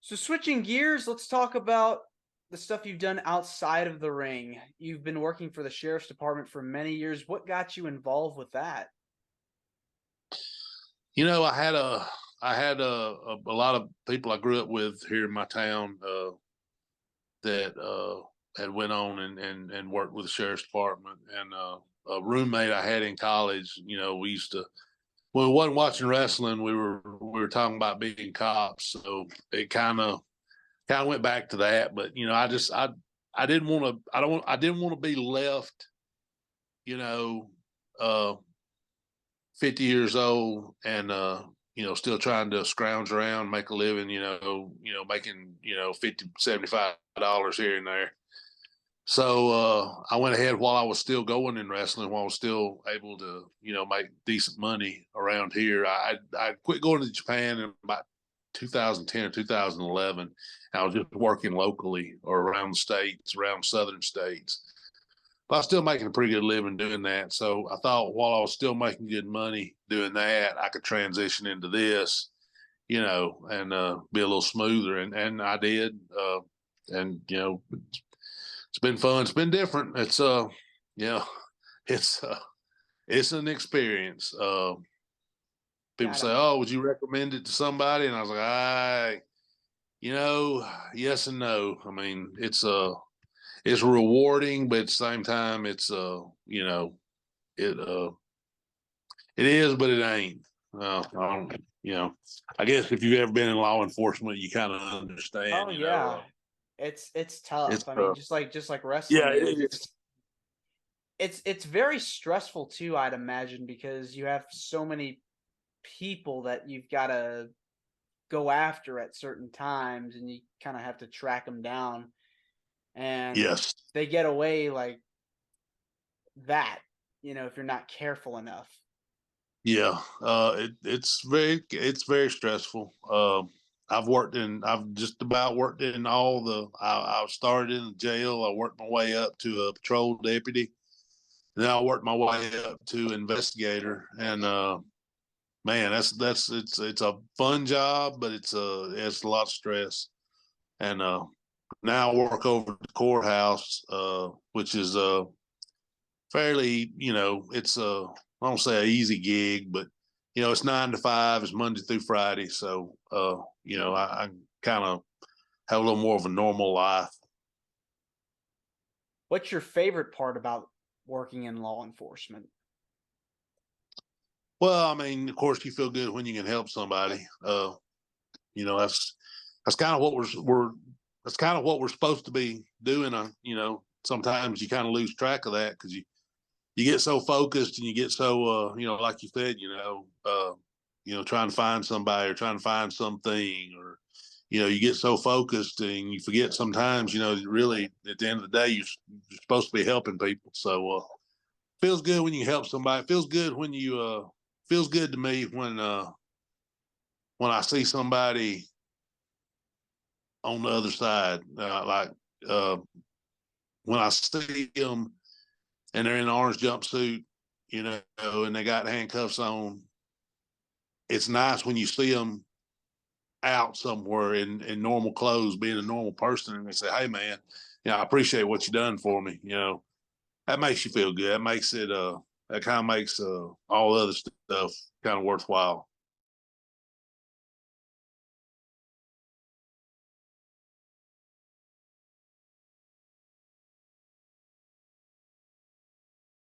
So switching gears, let's talk about the stuff you've done outside of the ring. You've been working for the sheriff's department for many years. What got you involved with that? I had a lot of people I grew up with here in my town that had went on and worked with the sheriff's department, and a roommate I had in college. We used to when we wasn't watching wrestling, we were talking about being cops, so it kind of went back to that. But I didn't want to I didn't want to be left, you know, uh 50 years old and still trying to scrounge around, make a living, making, 50, $75 here and there. So I went ahead while I was still going in wrestling, while I was still able to, make decent money around here. I quit going to Japan in about 2010 or 2011. I was just working locally or around the states, around southern states. But I was still making a pretty good living doing that. So I thought while I was still making good money doing that, I could transition into this, and be a little smoother. And I did. And it's been fun. It's been different. Yeah, it's it's an experience. People say, Got "Oh, would you recommend it to somebody?" And I was like, yes and no. I mean, it's rewarding, but at the same time, it it is, but it ain't. I don't, I guess if you've ever been in law enforcement, you kind of Oh understand. yeah. It's It's tough. I mean, just like yeah, wrestling it is. is. It's very stressful too, I'd imagine, because you have so many people that you've got to go after at certain times and you kind of have to track them down and Yes, they get away like that, if you're not careful enough. yeah. It's very stressful. I've just about worked in all I started in the jail. I worked my way up to a patrol deputy. Then I worked my way up to investigator, and man, it's a fun job, but it's a lot of stress. And now I work over at the courthouse, which is fairly, it's I don't say an easy gig, but it's 9 to 5, it's Monday through Friday, so I kind of have a little more of a normal life. What's your favorite part about working in law enforcement? Well, I mean, of course, you feel good when you can help somebody. That's kind of what we're that's kind of what we're supposed to be doing. Sometimes you kind of lose track of that because you get so focused and you get so like you said, trying to find somebody or trying to find something, or you get so focused and you forget sometimes, really at the end of the day you're supposed to be helping people. So feels good when you help somebody. Feels good when you feels good to me when I see somebody on the other side, like uh, when I see them and they're in an orange jumpsuit, and they got handcuffs on. It's nice when you see them out somewhere in normal clothes, being a normal person, and they say, "Hey, man, I appreciate what you done for me." That makes you feel good. That kind of makes all the other stuff kind of worthwhile.